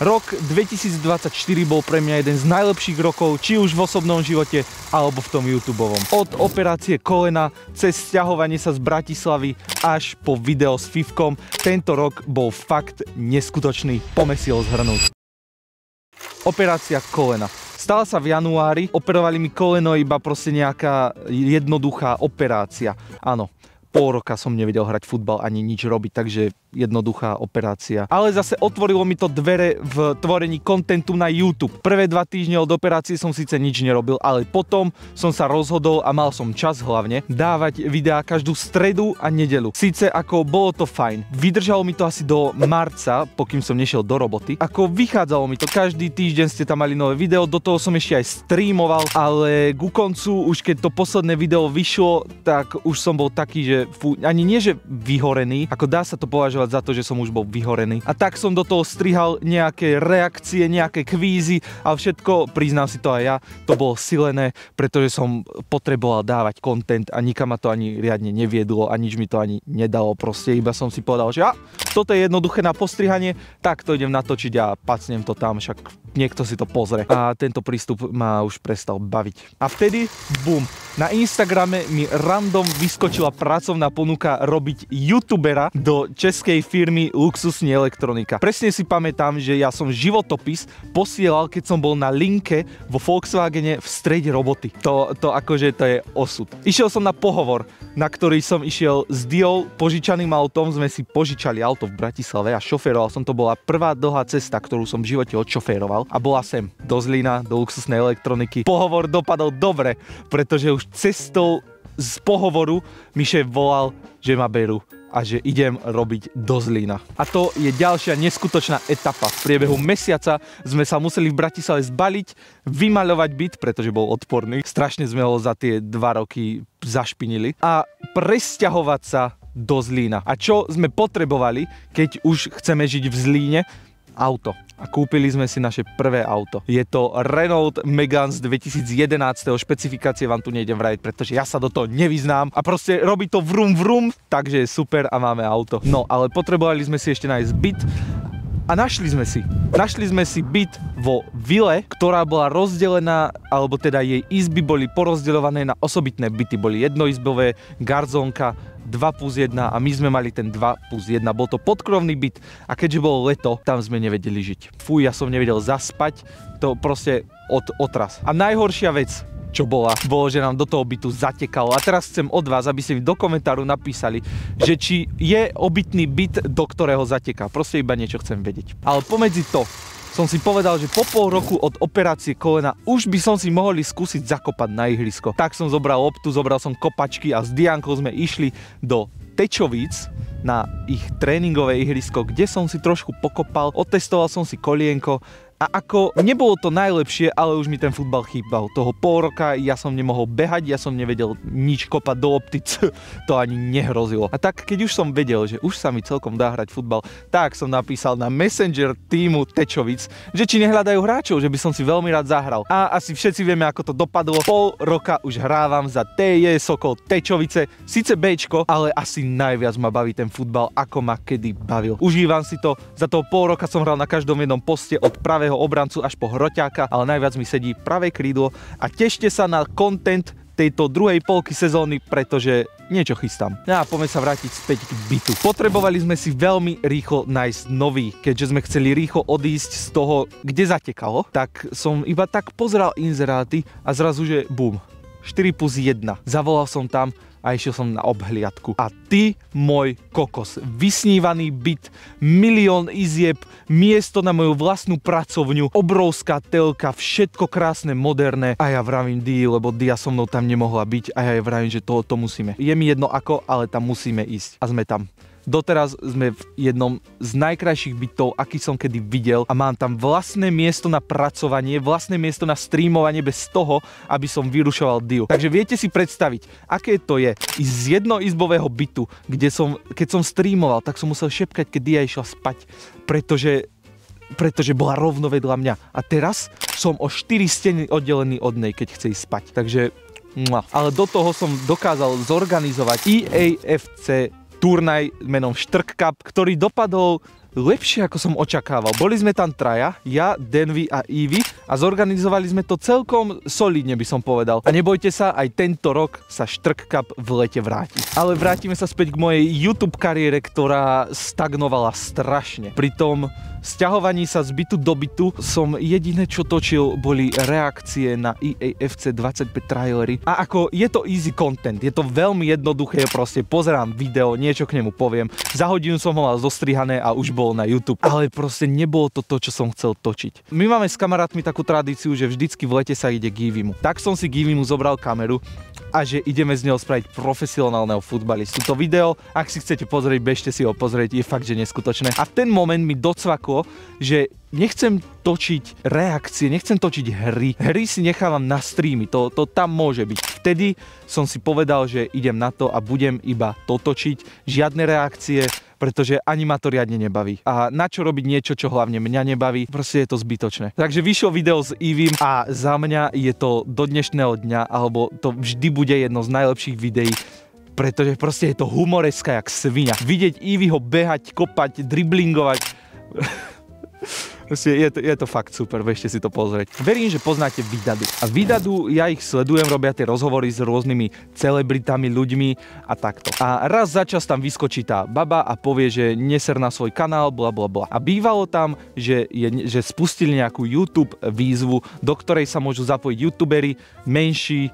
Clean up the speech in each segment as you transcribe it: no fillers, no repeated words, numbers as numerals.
Rok 2024 bol pre mňa jeden z najlepších rokov, či už v osobnom živote, alebo v tom YouTubeovom. Od operácie kolena, cez sťahovanie sa z Bratislavy, až po video s Fifkom, tento rok bol fakt neskutočný. Poďme si ho zhrnúť. Operácia kolena. Stala sa v januári, operovali mi koleno, iba proste nejaká jednoduchá operácia. Áno, pol roka som nevedel hrať futbal ani nič robiť, takže jednoduchá operácia. Ale zase otvorilo mi to dvere v tvorení kontentu na YouTube. Prvé 2 týždne od operácie som síce nič nerobil, ale potom som sa rozhodol a mal som čas hlavne dávať videá každú stredu a nedeľu. Síce ako bolo to fajn. Vydržalo mi to asi do marca, pokým som nešiel do roboty. Ako vychádzalo mi to, každý týždeň ste tam mali nové video, do toho som ešte aj streamoval, ale ku koncu, už keď to posledné video vyšlo, tak už som bol taký, že ani nie že vyhorený, ako dá sa to považovať za to, že som už bol vyhorený. A tak som do toho strihal nejaké reakcie, nejaké kvízy a všetko, priznám si to aj ja, to bolo silené, pretože som potreboval dávať content a nikam ma to ani riadne neviedlo a nič mi to ani nedalo. Proste iba som si povedal, že toto je jednoduché na postrihanie, tak to idem natočiť a pacnem to tam, však niekto si to pozrie. A tento prístup ma už prestal baviť. A vtedy, bum, na Instagrame mi random vyskočila pracovná ponuka robiť youtubera do českej firmy Luxusní elektronika. Presne si pamätám, že ja som životopis posielal, keď som bol na linke vo Volkswagene v strede roboty. To akože to je osud. Išiel som na pohovor, na ktorý som išiel s Diou, požičaným autom, sme si požičali auto v Bratislave a šoféroval som, to bola prvá dlhá cesta, ktorú som v živote odšoféroval a bola sem do Zlína, do Luxusnej elektroniky. Pohovor dopadol dobre, pretože už cestou z pohovoru mi šéf volal, že ma berú a že idem robiť do Zlína. A to je ďalšia neskutočná etapa. V priebehu mesiaca sme sa museli v Bratislave zbaliť, vymaľovať byt, pretože bol odporný. Strašne sme ho za tie 2 roky zašpinili. A presťahovať sa do Zlína. A čo sme potrebovali, keď už chceme žiť v Zlíne? Auto. A kúpili sme si naše prvé auto. Je to Renault Megane z 2011. Špecifikácie vám tu nejdem vrajať, pretože ja sa do toho nevyznám. A proste robí to vrum vrum, takže je super a máme auto. No, ale potrebovali sme si ešte nájsť byt a našli sme si. Našli sme si byt vo vile, ktorá bola rozdelená, alebo teda jej izby boli porozdeľované na osobitné byty. Boli jednoizbové, garzónka, 2+1 a my sme mali ten 2+1. Bol to podkrovný byt a keďže bolo leto, tam sme nevedeli žiť. Fuj, ja som nevedel zaspať, to proste otras. A najhoršia vec, čo bolo, že nám do toho bytu zatekalo. A teraz chcem od vás, aby ste do komentáru napísali, že či je obytný byt, do ktorého zateká. Proste iba niečo chcem vedieť. Ale pomedzi to som si povedal, že po pol roku od operácie kolena už by som si mohli skúsiť zakopať na ihrisko. Tak som zobral loptu, zobral som kopačky a s Diankou sme išli do Tečovíc na ich tréningové ihrisko, kde som si trošku pokopal, otestoval som si kolienko a ako nebolo to najlepšie, ale už mi ten futbal chýbal. Toho pol roka ja som nemohol behať, ja som nevedel nič kopať do lopty, to ani nehrozilo. A tak keď už som vedel, že už sa mi celkom dá hrať futbal, tak som napísal na Messenger týmu Tečovic, že či nehľadajú hráčov, že by som si veľmi rád zahral. A asi všetci vieme, ako to dopadlo. Pol roka už hrávam za TJ Sokol Tečovice, síce Bčko, ale asi najviac ma baví ten futbal, ako ma kedy bavil. Užívam si to, za toho pol roka som hral na každom jednom poste od pravého obrancu až po hroťáka, ale najviac mi sedí pravé krídlo a tešte sa na content tejto druhej polky sezóny, pretože niečo chystám. A poďme sa vrátiť späť k bytu. Potrebovali sme si veľmi rýchlo nájsť nový, keďže sme chceli rýchlo odísť z toho, kde zatekalo, tak som iba tak pozeral inzeráty a zrazu, že bum, 4+1. Zavolal som tam a išiel som na obhliadku. A ty, môj kokos, vysnívaný byt, 1 000 000 izieb, miesto na moju vlastnú pracovňu, obrovská telka, všetko krásne, moderné. A ja vravím Dii, lebo Dia so mnou tam nemohla byť a ja jej vravím, že to musíme. Je mi jedno ako, ale tam musíme ísť. A sme tam. Doteraz sme v jednom z najkrajších bytov, aký som kedy videl a mám tam vlastné miesto na pracovanie, vlastné miesto na streamovanie bez toho, aby som vyrušoval Diu. Takže viete si predstaviť, aké to je ísť z jednoizbového bytu, kde keď som streamoval, tak som musel šepkať, keď Dia išla spať, pretože bola rovno vedľa mňa. A teraz som o 4 steny oddelený od nej, keď chce ísť spať. Takže, ale do toho som dokázal zorganizovať EAFC turnaj menom Štrk Cup, ktorý dopadol lepšie, ako som očakával. Boli sme tam traja, ja, Denvy a Ivy a zorganizovali sme to celkom solidne, by som povedal. A nebojte sa, aj tento rok sa Štrk Cup v lete vráti. Ale vrátime sa späť k mojej YouTube kariére, ktorá stagnovala strašne. Pri tom sťahovaní sa z bytu do bytu som jediné, čo točil, boli reakcie na EA FC 25 trailery. A ako je to easy content, je to veľmi jednoduché, proste pozerám video, niečo k nemu poviem, za hodinu som ho mal zostrihané a už bol na YouTube. Ale proste nebolo to to, čo som chcel točiť. My máme s kamarátmi takú tradíciu, že vždycky v lete sa ide k Ivimu. Tak som si k Ivimu zobral kameru a že ideme z neho spraviť profesionálneho futbalistu. To video, ak si chcete pozrieť, bežte si ho pozrieť, je fakt, že neskutočné. A v ten moment mi docvaklo, že nechcem točiť reakcie, nechcem točiť hry. Hry si nechávam na streamy, to tam môže byť. Vtedy som si povedal, že idem na to a budem iba to točiť, žiadne reakcie, pretože ani ma to riadne nebaví. A na čo robiť niečo, čo hlavne mňa nebaví, proste je to zbytočné. Takže vyšlo video s Ivym a za mňa je to do dnešného dňa, alebo to vždy bude jedno z najlepších videí, pretože proste je to humoreska jak svinia. Vidieť Ivyho behať, kopať, driblingovať. Je to fakt super, bežte si to pozrieť. Verím, že poznáte Vidadu. A Vidadu, ja ich sledujem, robia tie rozhovory s rôznymi celebritami, ľuďmi a takto. A raz za čas tam vyskočí tá baba a povie, že neser na svoj kanál, blablabla. A bývalo tam, že spustili nejakú YouTube výzvu, do ktorej sa môžu zapojiť youtuberi menší,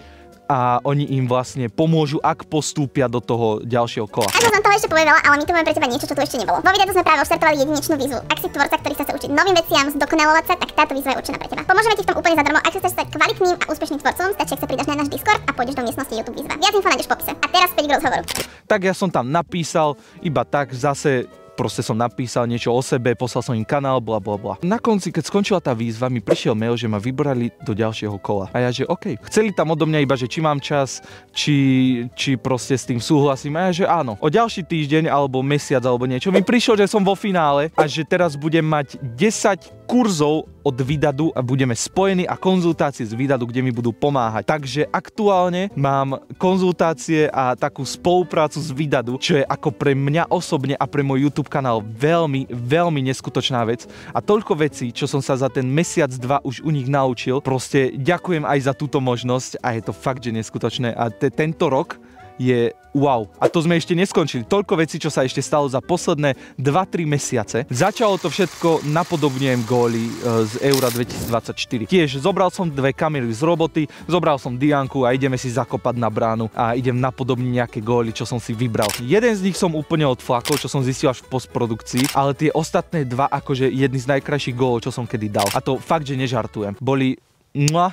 a oni im vlastne pomôžu, ak postúpia do toho ďalšieho kola. Ako som toho ešte povedala, ale my tu máme pre teba niečo, čo tu ešte nebolo. Vo videu sme práve oštartovali jedinečnú výzvu. Ak si tvorca, ktorý sa chce učiť novým veciam, zdokonalovať sa, tak táto výzva je určená pre teba. Pomôžeme ti v tom úplne zadarmo. Ak sa chceš stať kvalitným a úspešným tvorcom, stačí, ak sa pridáš na náš Discord a pôjdeš do miestnosti YouTube výzva. Viac info nájdeš v popise. A teraz späť k rozhovoru. Tak ja som tam napísal iba tak zase. Proste som napísal niečo o sebe, poslal som im kanál, blablabla. Na konci, keď skončila tá výzva, mi prišiel mail, že ma vybrali do ďalšieho kola. A ja, že OK. Chceli tam odo mňa iba, že či mám čas, či proste s tým súhlasím. A ja, že áno. O ďalší týždeň, alebo mesiac, alebo niečo. Mi prišlo, že som vo finále a že teraz budem mať 10 kurzov od Vidadu a budeme spojení a konzultácie z Vidadu, kde mi budú pomáhať. Takže aktuálne mám konzultácie a takú spoluprácu z Vidadu, čo je ako pre mňa osobne a pre môj YouTube kanál veľmi, veľmi neskutočná vec. A toľko vecí, čo som sa za ten mesiac, dva už u nich naučil. Proste ďakujem aj za túto možnosť a je to fakt, že neskutočné. A tento rok je wow. A to sme ešte neskončili. Toľko vecí, čo sa ešte stalo za posledné 2-3 mesiace. Začalo to všetko, napodobňujem góly z Eura 2024. Tiež zobral som 2 kamery z roboty, zobral som Dianku a ideme si zakopať na bránu a idem napodobniť nejaké góly, čo som si vybral. Jeden z nich som úplne odflakol, čo som zistil až v postprodukcii, ale tie ostatné 2 akože jedny z najkrajších gólov, čo som kedy dal. A to fakt, že nežartujem. Boli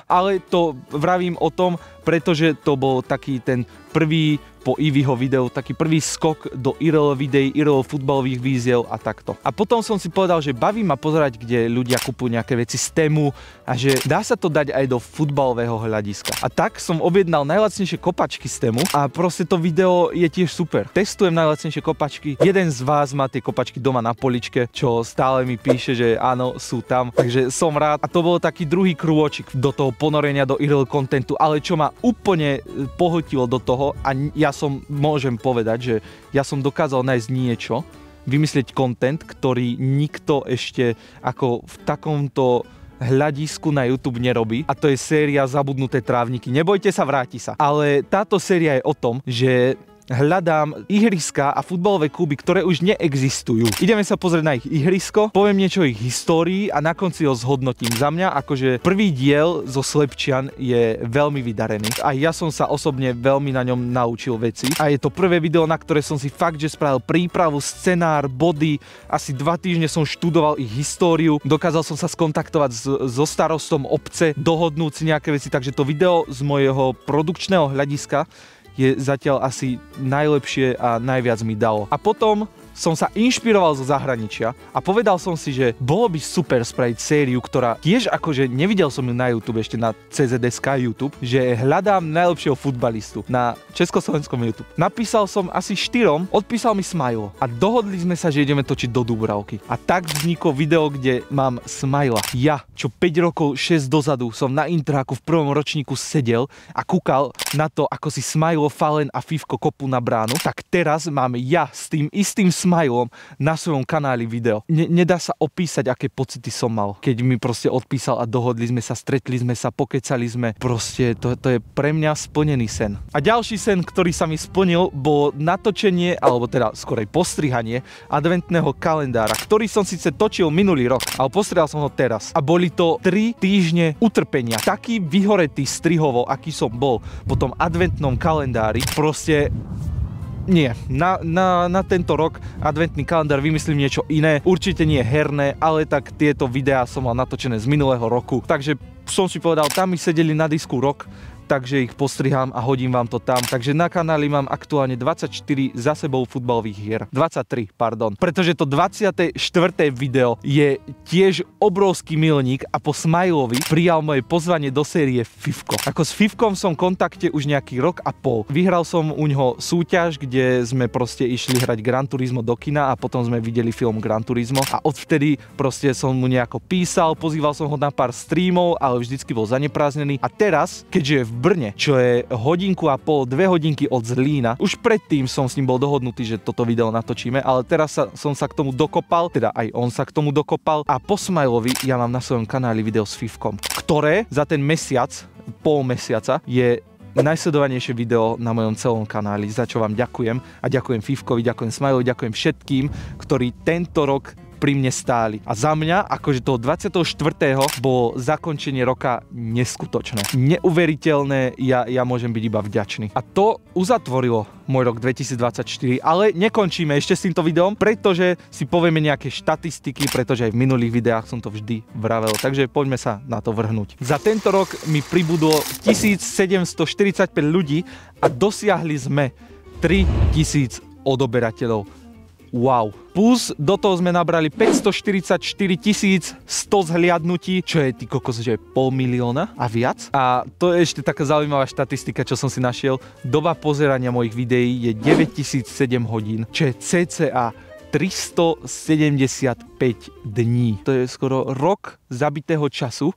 ale to vravím o tom, pretože to bol taký ten prvý po Ivyho videu, taký prvý skok do IRL videí, IRL futbalových výziev a takto. A potom som si povedal, že baví ma pozerať, kde ľudia kupujú nejaké veci z tému a že dá sa to dať aj do futbalového hľadiska. A tak som objednal najlacnejšie kopačky z tému a proste to video je tiež super. Testujem najlacnejšie kopačky. Jeden z vás má tie kopačky doma na poličke, čo stále mi píše, že áno, sú tam. Takže som rád. A to bol taký druhý krôčik do toho ponorenia do IRL kontentu, ale čo ma úplne pohltilo do toho a ja môžem povedať, že ja som dokázal nájsť niečo, vymyslieť content, ktorý nikto ešte ako v takomto hľadisku na YouTube nerobí, a to je séria Zabudnuté trávniky. Nebojte sa, vráti sa. Ale táto séria je o tom, že hľadám ihriska a futbalové kluby, ktoré už neexistujú. Ideme sa pozrieť na ich ihrisko, poviem niečo o ich histórii a na konci ho zhodnotím. Za mňa akože prvý diel zo Slepčian je veľmi vydarený. A ja som sa osobne veľmi na ňom naučil veci. A je to prvé video, na ktoré som si fakt, že spravil prípravu, scenár, body. Asi 2 týždne som študoval ich históriu. Dokázal som sa skontaktovať so starostom obce, dohodnúť si nejaké veci. Takže to video z môjho produkčného hľadiska je zatiaľ asi najlepšie a najviac mi dalo. A potom som sa inšpiroval zo zahraničia a povedal som si, že bolo by super spraviť sériu, ktorá tiež akože nevidel som ju na YouTube, ešte na CZSK YouTube, že hľadám najlepšieho futbalistu na československom YouTube. Napísal som asi 4, odpísal mi Smajlo a dohodli sme sa, že ideme točiť do Dúbravky. A tak vzniklo video, kde mám Smajla. Ja, čo 5 rokov, 6 dozadu som na intráku v prvom ročníku sedel a kúkal na to, ako si Smajlo, Falen a Fivko kopú na bránu, tak teraz mám ja s tým istým Smajlom Smilom na svojom kanáli video. Nedá sa opísať, aké pocity som mal, keď mi proste odpísal a dohodli sme sa, stretli sme sa, pokecali sme. Proste to je pre mňa splnený sen. A ďalší sen, ktorý sa mi splnil, bolo natočenie, alebo teda skorej postrihanie adventného kalendára, ktorý som síce točil minulý rok, ale postrihal som ho teraz. A boli to 3 týždne utrpenia. Taký vyhoretý strihovo, aký som bol po tom adventnom kalendári, proste nie, na tento rok adventný kalendár vymyslím niečo iné, určite nie herné, ale tak tieto videá som mal natočené z minulého roku, takže som si povedal, tam mi sedeli na disku rok, takže ich postrihám a hodím vám to tam. Takže na kanáli mám aktuálne 24 za sebou futbalových hier. 23, pardon. Pretože to 24. video je tiež obrovský milník a po Smilovi prijal moje pozvanie do série Fifko. Ako s Fifkom som v kontakte už nejaký rok a pol. Vyhral som u ňoho súťaž, kde sme proste išli hrať Gran Turismo do kina a potom sme videli film Gran Turismo a odvtedy proste som mu nejako písal, pozýval som ho na pár streamov, ale vždycky bol zaneprázdnený. A teraz, keďže je v Brne, čo je 1,5 hodiny, 2 hodinky od Zlína. Už predtým som s ním bol dohodnutý, že toto video natočíme, ale teraz som sa k tomu dokopal, teda aj on sa k tomu dokopal a po Smilovi ja mám na svojom kanáli video s Fifkom, ktoré za ten mesiac, pol mesiaca je najsledovanejšie video na mojom celom kanáli, za čo vám ďakujem a ďakujem Fifkovi, ďakujem Smilovi, ďakujem všetkým, ktorí tento rok pri mne stáli. A za mňa, akože toho 24. bolo zakončenie roka neskutočné. Neuveriteľné, ja môžem byť iba vďačný. A to uzatvorilo môj rok 2024, ale nekončíme ešte s týmto videom, pretože si povieme nejaké štatistiky, pretože aj v minulých videách som to vždy vravel, takže poďme sa na to vrhnúť. Za tento rok mi pribudlo 1745 ľudí a dosiahli sme 3000 odoberateľov. Wow. Plus do toho sme nabrali 544 100 zhliadnutí, čo je ty kokos, že je 500 000 a viac. A to je ešte taká zaujímavá štatistika, čo som si našiel. Doba pozerania mojich videí je 9007 hodín, čo je cca 375 dní. To je skoro rok zabitého času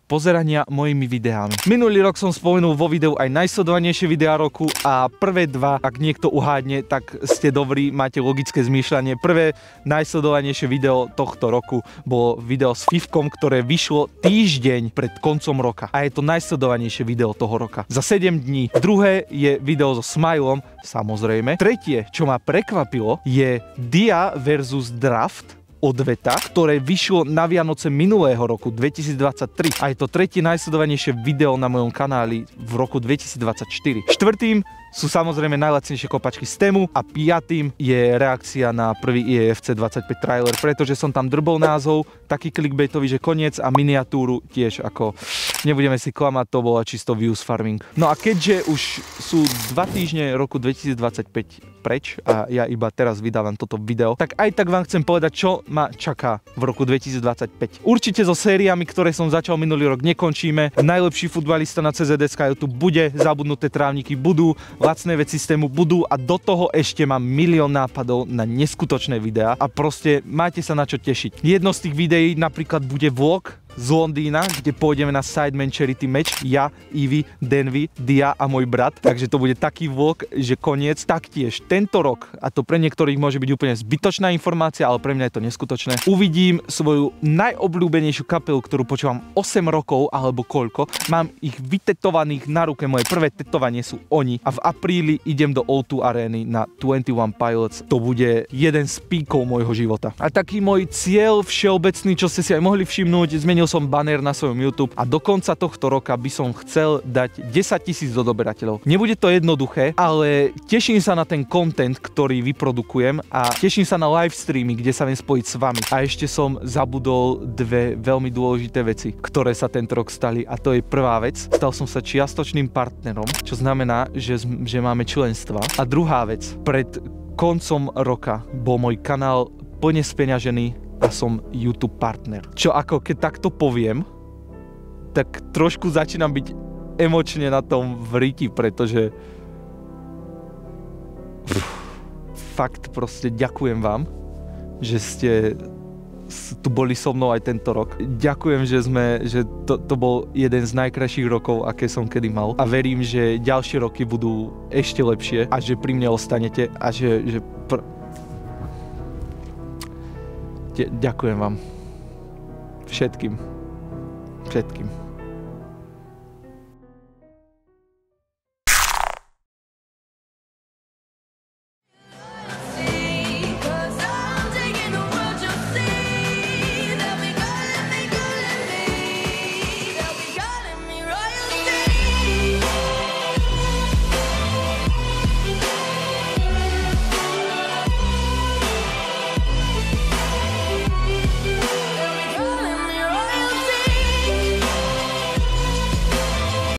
pozerania mojimi videami. Minulý rok som spomenul vo videu aj najsledovanejšie videá roku a prvé dva, ak niekto uhádne, tak ste dobrí, máte logické zmýšľanie. Prvé najsledovanejšie video tohto roku bolo video s Fifkom, ktoré vyšlo týždeň pred koncom roka a je to najsledovanejšie video toho roka. Za 7 dní. Druhé je video so Smilom, samozrejme. Tretie, čo ma prekvapilo, je Dia versus Draft odveta, ktoré vyšlo na Vianoce minulého roku 2023 a je to tretie najsledovanejšie video na mojom kanáli v roku 2024. Štvrtým sú samozrejme najlacnejšie kopačky z Temu a piatým je reakcia na prvý IEFC 25 trailer, pretože som tam drbol názov, taký clickbaitový, že koniec a miniatúru tiež, ako nebudeme si klamať, to bolo čisto views farming. No a keďže už sú 2 týždne roku 2025 preč a ja iba teraz vydávam toto video, tak aj tak vám chcem povedať, čo ma čaká v roku 2025. Určite so sériami, ktoré som začal minulý rok, nekončíme. Najlepší futbalista na CZSK YouTube bude, zabudnuté trávniky budú, lacné veci z Tému budú a do toho ešte mám milión nápadov na neskutočné videá a proste máte sa na čo tešiť. Jedno z tých videí napríklad bude vlog z Londýna, kde pôjdeme na Sidemen Charity match, ja, Ivy, Denvy, Dia a môj brat, takže to bude taký vlog, že koniec. Taktiež tento rok, a to pre niektorých môže byť úplne zbytočná informácia, ale pre mňa je to neskutočné, uvidím svoju najobľúbenejšiu kapelu, ktorú počúvam 8 rokov alebo koľko, mám ich vytetovaných na ruke, moje prvé tetovanie sú oni a v apríli idem do O2 arény na 21 Pilots, to bude jeden z píkov môjho života. A taký môj cieľ všeobecný, čo ste si aj mohli všimnúť, zmenil som banner na svojom YouTube a do konca tohto roka by som chcel dať 10 000 odoberateľov. Nebude to jednoduché, ale teším sa na ten content, ktorý vyprodukujem a teším sa na live streamy, kde sa viem spojiť s vami. A ešte som zabudol dve veľmi dôležité veci, ktoré sa tento rok stali a to je prvá vec. Stal som sa čiastočným partnerom, čo znamená, že máme členstva. A druhá vec, pred koncom roka bol môj kanál plne speňažený a som YouTube partner. Čo ako keď takto poviem, tak trošku začínam byť emočne na tom vríti, pretože fakt proste ďakujem vám, že ste tu boli so mnou aj tento rok. Ďakujem, že to bol jeden z najkrajších rokov, aké som kedy mal a verím, že ďalšie roky budú ešte lepšie a že pri mne ostanete a že Ďakujem vám. Všetkým.